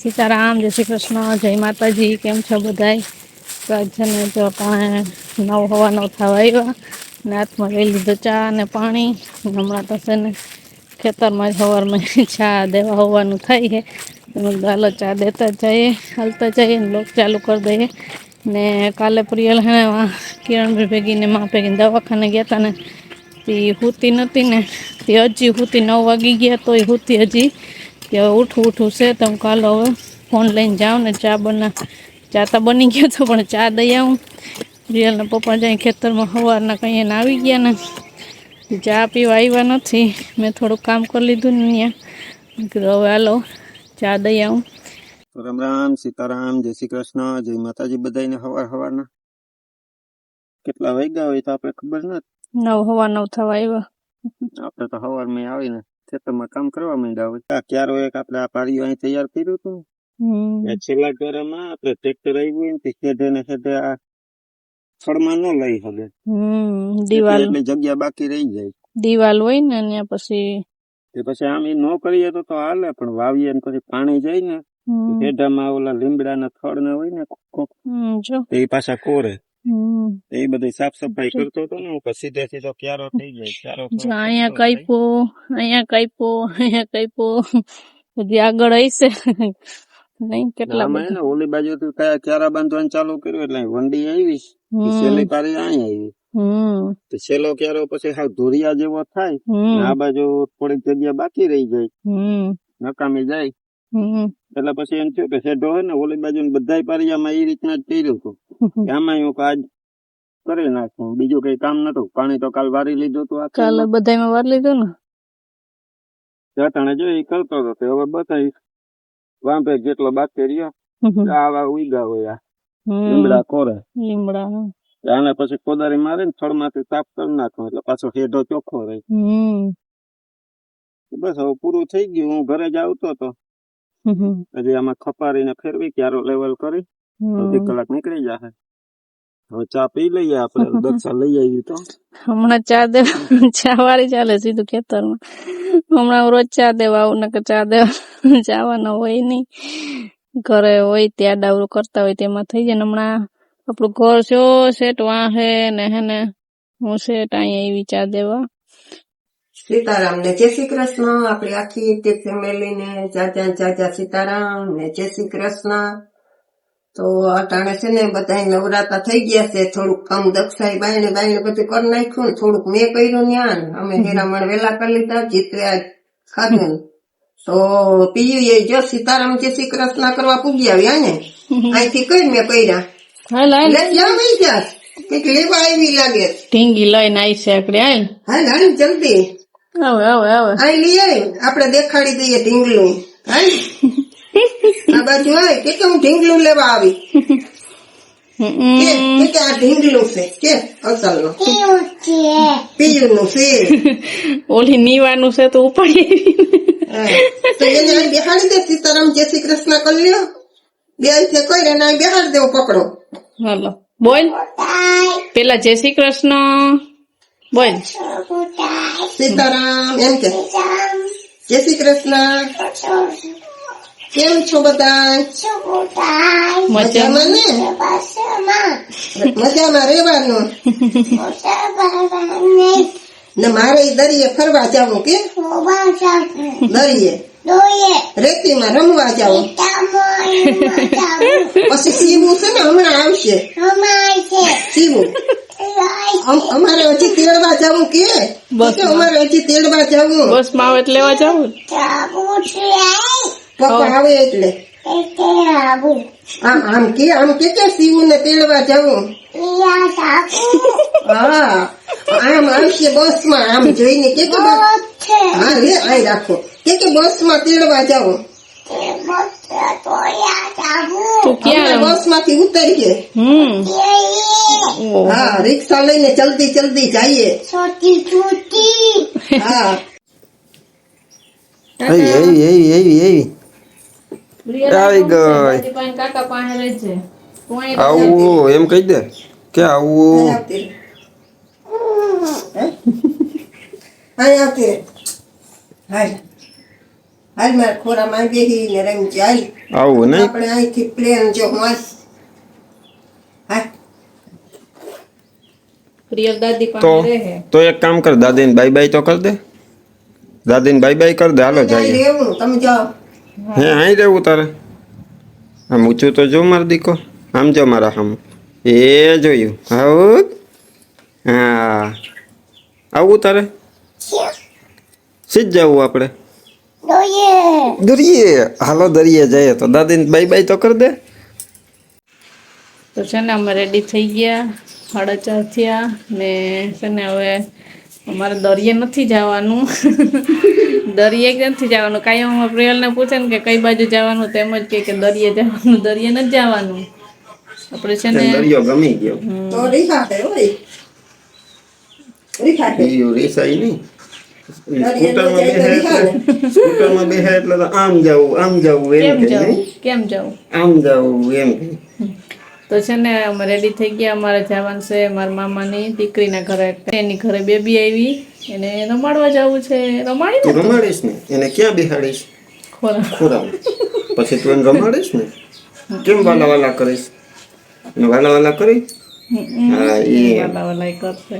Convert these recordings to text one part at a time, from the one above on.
सीताराम जय श्री कृष्ण जय माताजी केम छो बधाई तो आज छे ने जो पाणे 9:15 थवा आव्या ने हाथमां लई लीधो चा ने पाणी हमणां तो छे ने खेतरमां सवारमां चा देवा होवानुं थाय छे तो हालो चा देता जाइए हालता जाइए लोग चालू कर दઈએ ने काले प्रियल है किरण भेगी ने मां भेगी दवाखाने गया था ने ती हुती नती ने ती हजी हुती 9 वागी गया तो हुती हजी उठू से तो कालो फोन लईने जाओ ने चा बना चा तो बनी गयो तो पण चा दई आऊं रियल ना पप्पा जाई खेतर में हवारना कहीं आवी गया ने चा पीवा आव्या नथी मैं थोड़ું काम कर लीधुं ने कीधुं हवे हालो चा दई आऊं। राम राम सीताराम जय श्री कृष्ण जय माताजी बधाईने हवार हवारना કેટલા વાગ્યા હોય તો આપણે ખબર નથી 9:15 થવા આવ્યા આપણે તો હવાર માં આવીને ખેતરમાં કામ કરવા માંડ્યા હોય ક્યારો એક આપણે આ પારીઓ અહીં તૈયાર કર્યું હતું છેલ્લા ઘરમાં આપણે ટ્રેક્ટર આવ્યું ને તે ખેડે ને ખેડે આ થડમાં ન લઈ શકે દિવાલ એટલે જગ્યા બાકી રહી જાય દિવાલ હોય ને ત્યાં પછી આમ એ ન કરીએ તો હાલે પણ વાવીએ ને પછી પાણી જાય ને ખેડામાં ઓલા લીમડાના થડ ને હોય ને એ પાછા કોરે એ બધી સાફ સફાઈ કરતો હતો ને પછી સીધે સીધો ક્યારો થઈ જાય ક્યારો અહીંયા કઈપો હજી આગળ હશે નહીં કેટલા બધા ઓલી બાજુ થી કયા ક્યારા બાંધવાનું ચાલુ કર્યું એટલે વંડી આવી છેલ્લી પારી અહીં આવી છેલ્લો ક્યારો પછી હાવ ધોરિયા જેવો થાય આ બાજુ થોડીક જગ્યા બાકી રહી જાય નકામી જાય એટલે પછી એમ થયું કે શેઢો હોય ને ઓલી બાજુ બધા પારિયામાં એ રીતના જ કર્યું હતું આમાં હું આજ કરી નાખું બીજું કઈ કામ નતું પાણી તો કાલ વારી લીધું હતું કાલે બધામાં વારી લીધું ને જટાણે જો એ કરતો હતો હવે બતાવીશ વાંપે જેટલો બાકી રહ્યો આવા ઉઈગા હોય લીમડા કોરે લીમડા આને પછી કોદારી મારે ને થડમાંથી સાફ કરી નાખું એટલે પાછો હેઢો ચોખ્ખો રહે બસ હવે પૂરું થઈ ગયું હું ઘરે જ આવતો હતો હજી આમાં ખપારીને ફેરવી ક્યારો લેવલ કરી અડધી કલાક નીકળી જશે હવે ચા પી લઈએ આપણે દક્ષા લઈ આવી તો હમણાં ચા વાળી ચાલે સીધું ખેતરમાં હમણાં રોજ ચા દેવા આવું ને ચા દેવા જવાના હોય નઈ ઘરે હોય ત્યાં ડાવરું કરતા હોય તેમાં થઈ જાય ને હમણાં આપણું ઘર છો સેટ વાહે ને હેને હું સેટ અહીંયા એવી ચા દેવા સીતારામ ને જય શ્રી કૃષ્ણ આપણી આખી તે ફેમિલી ને જાજા સીતારામ ને જય શ્રી કૃષ્ણ તો અટાણે છે ને બધા નવરાતા થઈ ગયા છે થોડુંક કામ દક્ષાઈ બાયણે બધું કરી નાખ્યું ને થોડુંક મેં કર્યું ન્યાન અમે હેરામણ વેલા કરી લીધા જીતવે ખાધું તો પીયું એ જો સીતારામ જય શ્રી કૃષ્ણ કરવા પૂગી આવ્યા ને અહીંથી કઈ મેં કર્યા કઈક લેવા આવી લાગે ઢીંગી લઈને આવી છે આકડે હાલ જલ્દી આ લઈ આપડે દેખાડી દઈએ ઢીંગલું આ બાજુ આવે કે હું ઢીંગલું લેવા આવી કે આ ઢીંગલું છે કે અસલ નું પીયું નું છે ઓલી નીવાનું છે તો ઉપાડી તો એને બેહાડી દે સીતારામ જય શ્રી કૃષ્ણ કરી લ્યો બે છે કોઈ એને બેહાડી દેવું પકડો હાલો બોલ પેલા જય શ્રી કૃષ્ણ બોલ સીતારામ એમ કે જય શ્રી કૃષ્ણ કેમ છો બધા મજામાં ને મજામાં રેવાનું ને મારે દરિયે ફરવા જવું કે દરિયે રેતીમાં રમવા જવું પછી સીવું છે ને હમણાં આવશે સીવું અમારે હજી તેડવા જવું કે અમારે હજી તેડવા જવું બસ માં એટલે લેવા જવું પપ્પા આવે એટલે આમ કે સીવું ને તેડવા જવું હા આમ આવશે બસ માં આમ જોઈને કે હા લે આઈ રાખો કે બસ માં તેડવા જવું બસ માંથી ઉતરીએ હા રિક્ષા લઈને જલ્દી જઈએ હા આવી ગઈ કાકા પાસે રહેજે આવું એમ કહી દે કે આવું આવતી હાલ હાલ મારે ખોરામાં બેહી ને રમજે હાલ આવું નહીં આપણે અહીંથી પ્લેન જો મસ્ત હા પ્રિય દાદી તો પાસે રહે. તો એક કામ કર, દાદીને બાય બાય તો કર દે. દાદીને બાય બાય કર દે. હાલો જાય જઈએ. રહેવું તમે જાઓ હે અહીં રહેવું તારે? આમ ઊંચું તો જો મારો દીકો. આમ જો મારા આમ. એ જોયું. આવું હા આવું તારે સીધ જવું આપણે દરિયે. હાલો દરિયે જઈએ. તો દાદીને બાય બાય તો કર દે. તો છે ને અમે રેડી થઈ ગયા, 4:30 થયા ને છે ને હવે અમારે દરિયે નથી જવાનું. દરિયે નથી જવાનું. કાંઈ અમે પ્રિયલને પૂછે ને કે કઈ બાજુ જવાનું, તેમ જ કે દરિયે જવાનું. દરિયે નથી જવાનું આપણે છે ને. દરિયો ગમી ગયો. તો રીખા હે ઓય રીખા હે રીસાઈ નહીં. દરિયામાં સ્કૂટરમાં બેહે એટલે તો આમ જવું એમ કેમ કે જવું નહીં? કેમ જવું આમ જવું એમ કે. તો છે ને અમે રેડી થઈ ગયા. અમારે જવાનું છે મારા મામાની દીકરીના ઘરે. એની ઘરે બેબી આવી, એને રમાડવા જવું છે. રમાડી તું રમાડીશ ને એને? ક્યાં બેહાડીશ? ખોરામાં. પછી તું એને રમાડીશ ને? કેમ વાલા વાલા કરીશ? એને વાલા વાલા કરી? હા એ વાલા વાલા કરશે.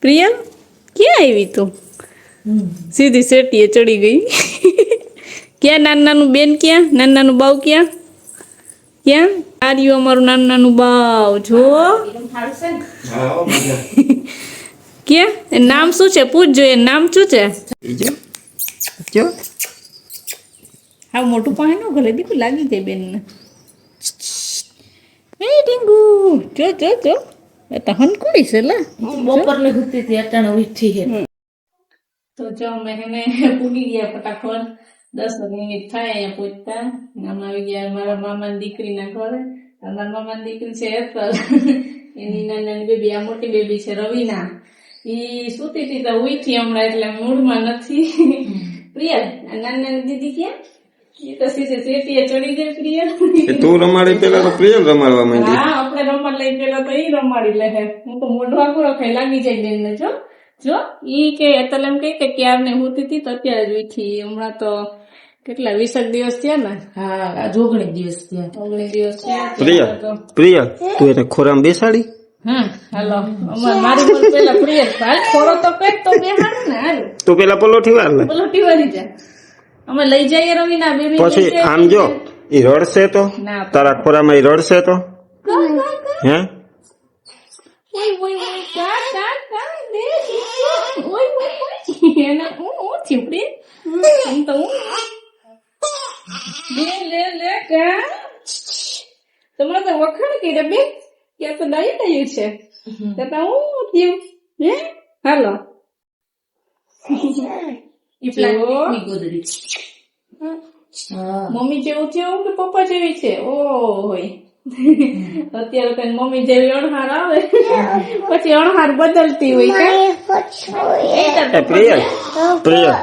પ્રિયા ક્યાં આવી તું? સીધી શેટીએ ચડી ગઈ. ક્યાં નાનું બેન? ક્યાં નાનું બાવ? ક્યાં ક્યાં આ રહ્યું અમારું નાનું બાવ? જો ક્યાં? એ નામ શું છે? પૂછજો. એ નામ શું છે? જો હા મોટું પાસે ન ગલે દીકું લાગી જાય બેનને. એ ડીંગુ જો જો જો એ તો હનકુડી છે લા. બપોરને ઘૂમતી હતી અટાણે ઉઠી છે. તો જો અમે એને પૂગી ગયા ફટાફટ. 10 મિનિટ થાય અહીંયા પહોંચતા. અમે આવી ગયા મારા મામાની દીકરીના ઘરે. મારા મામાની દીકરી છે એપલ. એની નાની બેબી, આ મોટી બેબી છે રવીના. ઈ સુતી હતી તો ઉઠી હમણાં, એટલે મૂડમાં નથી. પ્રિયલ આ નાની દીદી ક્યાં? એ તો સીધે શેટીએ ચડી ગઈ પ્રિયલ. તું રમાડી પેલા તો પ્રિયલ રમાડવા માંડી. હા આપણે રમત લઈ પેલા તો ઈ રમાડી લે. હું તો મોઢવા પૂરો ખાઈ લાગી જાય બેન ને. જો જો ઈ કે એટલે એમ કે ક્યારને હુતી હતી તો અત્યારે જ ઉઠી. હમણાં તો કેટલા 20 દિવસ થયા ને? હા આજ 19 દિવસ થયા. 19 દિવસ થયા. પ્રિયલ તું એને ખોરામાં બેસાડી? હા હાલો મારી બોલ પેલા પ્રિયલ હાલ થોડો તો પેટ તો બેહાડ ને. હાલ તું પેલા પલોઠી વાર લે. પલોટી વાળી જા. અમે લઈ જઈએ રવિના બેબી. પછી આમ જો ઈ રડશે તો? ના. તારા ખોરામાં ઈ રડશે તો? હે ઓય ઓય ઓય કા કા કા દે. ઓય ઓય ઓય એના હું ચીપડી હું તો લે લે કા. તમારે તો વખાણ કરી બે કે તો ડાયું છે. તો હું થયું હે હાલો ઈ પ્લાસ્ટિકની ગોદડી. મમ્મી જેવું થયું કે પપ્પા જેવી છે? ઓય અત્યારે તો મમ્મી જેવી અણહાર આવે પછી અણહાર બદલતી હોય. પ્રિયલ પ્રિયલ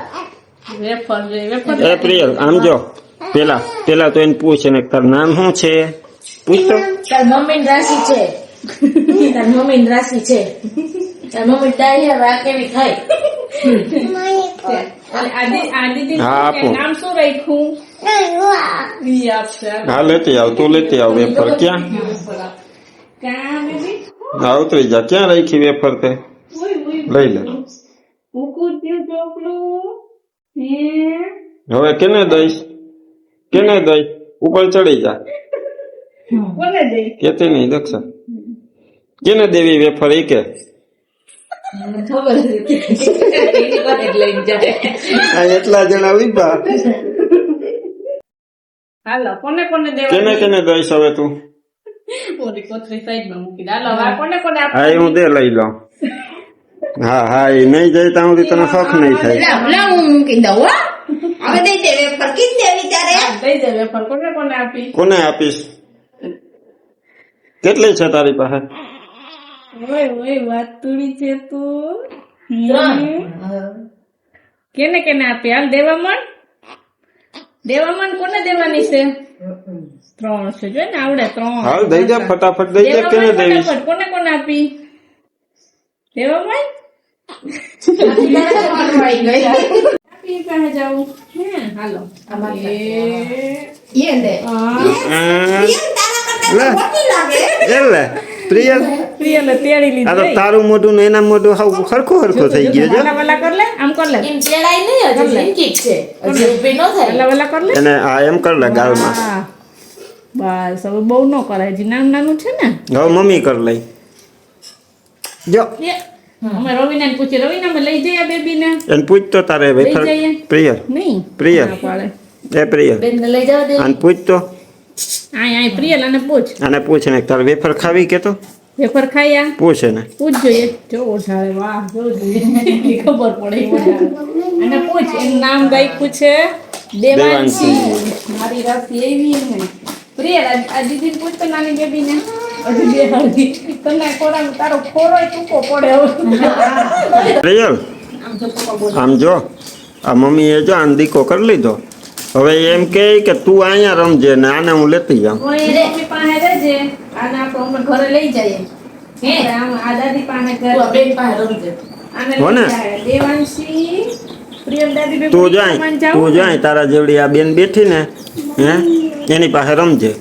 વેફર વેફર એ પ્રિયલ આમ જો પેલા તો એને પૂછ ને તારું નામ શું છે? પૂછ તો. તાર મમ્મીની રાશિ છે. તાર મમ્મીની રાશિ છે. તાર મમ્મી ડાયર આ કેવી થાય? હા, આપો. નામ શું રાખ્યું? ઈ આપશે. હા લેતી આવ, તું લેતી આવ વેફર. ક્યાં ક્યાં બેબી? હા ઉતરી જા. ક્યાં રાખી વેફર તે? લઈ લે. ભૂકું થયું ચોકલું. હવે કેને દઈશ? ઉપર ચડી જા. કોને દે? કેતી નહીં દક્ષા. કેને દેવી વેફર? ઈ કે ખબર હતી. એની પાસે જ લઈને જાય. આ એટલા જણા ઉભા. હાલો કોને કોને દેવા? કેને દઈશ હવે તું? ઓલી કોથળી સાઈડમાં મૂકી દે. હાલો હવે કોને કોને હા એ હું દે લઈ લઉં. હા એ નહીં જાય ત્યાં સુધી તને શોખ નહીં થાય. લા હું મૂકી દઉં હો. હવે દઈ દે વેફર કીધ દેવી ત્યારે દઈ દે વેફર. કોને કોને આપી? કોને આપીશ? કેટલી છે તારી પાસે? ઓય ઓય વાત તૂડી છે તું. કેને કેને આપી? હાલ દેવામણ કોને દેવાની છે? 3 છે. જો ને આવડે 3. હાલ દઈ દે, ફટાફટ દઈ દે. કેને દેવીશ? કોને કોને આપી? દેવામણ આપી પાસે જાઉં. હાલો એટલે પ્રિયલ, પ્રિયલે તેડી આ તો લીધી. તારું મોઢું ને એના મોઢું હાવ હરખું થઈ ગયું છે. વાલા વાલા કર લે. આમ કર લે. એમ તેડાય નહીં હજી જિંદગી જ છે હજી ઊભી ન થાય વાલા વાલા કર લે. એને આ એમ કર લે ગાલમાં. હા બસ હવે બહુ ન કરાય. હજી નાનું નાનું છે ને. હવે મમ્મી કર લઈ. જો અમે રવિના ને પૂછી. રવિના અમે લઈ જઈએ બેબી ને. એને પૂછ તો તારે વેફર. લઈ જઈએ. પ્રિયલ, નહીં પ્રિયલ. ના પાડે. એ પ્રિયલ, બેનને લઈ જવા દે આને પૂછ તો. આય પ્રિયલ અને પૂછ. આને પૂછ ને તારે વેફર ખાવી કે તો વેફર ખાયા પૂછ એને. પૂછ જોઈએ. જો ઓઢાળે. વાહ જો જોઈએ. એટલી ખબર પડે એ ઓઢાળે. અને પૂછ. એનું નામ ગાયકું છે દેવાંશી. મારી રાશિ એવી ને. પ્રિયલ આ દીદીને પૂછ તો નાની બેબીને. હજી બે હજી તને ખોરાક તારો ખોરોય ટૂંકો પડે હવે. પ્રિયલ, આમ જો પપ્પા બોલે. આમ જો આ મમ્મીએ જો આને દીકો કરી લીધો. હવે એમ કે તું અહીંયા રમજે ને આને હું લેતી જાઉં. કોઈ મમ્મી પાસે રહેજે. આને આપણે અમે ઘરે લઈ જઈએ. હે આમ આ દાદી પાસે ઘરે. તું આ બેન પાસે રમજે આને હો ને? લઈ જાય. દેવાંશી પ્રિયલ દાદી બેબી તું જાય તારા જેવડી આ બેન બેઠી ને હે એની પાસે રમજે.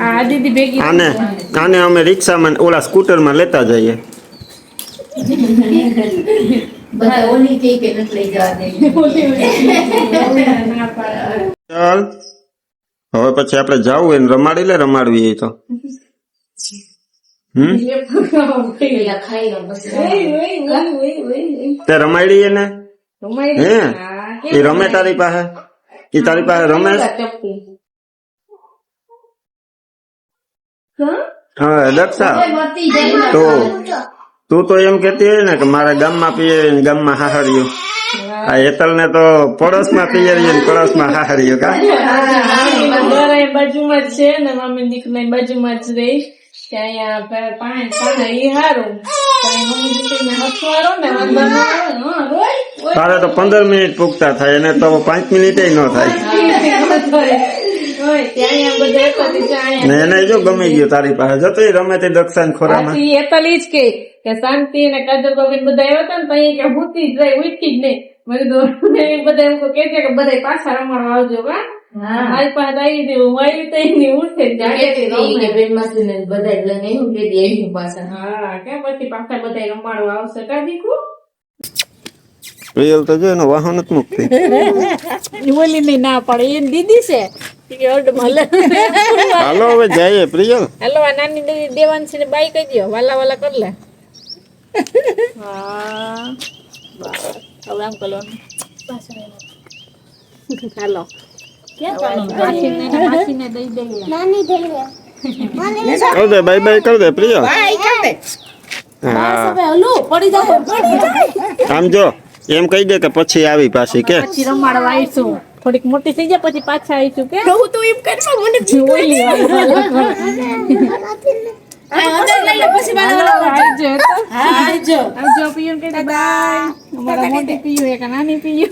આ દીદી ભેગી આને અમે રિક્ષામાં ઓલા સ્કૂટરમાં લેતા જઈએ. બધા ઓલી કહે કે નથી લઈ જવા દે ચાલ હવે પછી આપણે જાવું એને રમાડી લે. રમાડવી એ તો પેલા ખાઈ લો બસ તે રમાડી એને હે એ રમે તારી પાસે. એ તારી પાસે રમે. હા દક્ષા, તો તું તો એમ કેતી હોય ને કે મારા ગામમાં પિયરી ગામમાં હાહરિયું. આ હેતલ ને તો પડોશમાં પિયરી ને પડોશમાં હાહરિયું. કા બાજુમાં જ છે ને મમ્મી દીકરી બાજુમાં જ રહી. ત્યાં પાણી ઈ હારું. તારે તો 15 મિનિટ પૂગતા થાય એને તો 5 મિનિટ ન થાય. ને એને જો ગમી ગયું તારી પાસે. જતો રમે તે દક્ષાન ખોરામાં. એટલી જ કે શાંતિ ને કાજલ ગોવિંદ બધા આવ્યા હતા ને તો કે ભૂતી જ રહી ઉઠી જ નહીં. મેં કીધું બધા એમ કે છે કે બધા પાછા રમાડવા આવજો. કા મારી પાસે આવી હતી હું આવી તો એની ઉઠે બેન માસી ને બધા લઈને હું કે એવી પાછા હા કે પછી પાછા બધા રમાડવા આવશે. કા દીકુ પ્રિયલ તો જો એનો વાહન જ મુકતી. ઓલી ની ના પડે એની દીદી છે. હાલો હવે જઈએ પ્રિયલ. હેલો આ નાની દીદી દેવાંશી ને બાઈ કહી દો. વાલા વાલા કર લે. હા બસ હવે આમ કરવાનું. હાલો માસીને દઈ દઈએ. કર દે બાય બાય કર દે પ્રિયલ. હવે હલો પડી જાય આમ જો એમ કહી દે કે પછી આવી પાછી કે પછી રમાડવા આવીશું. થોડીક મોટી થઈ જાય પછી પાછા આવીશું કે હું તો એમ કરવા મને જોઈ આવજો પિયુ કે બાય. અમારા મોટી પિયુ એક નાની પિયુ.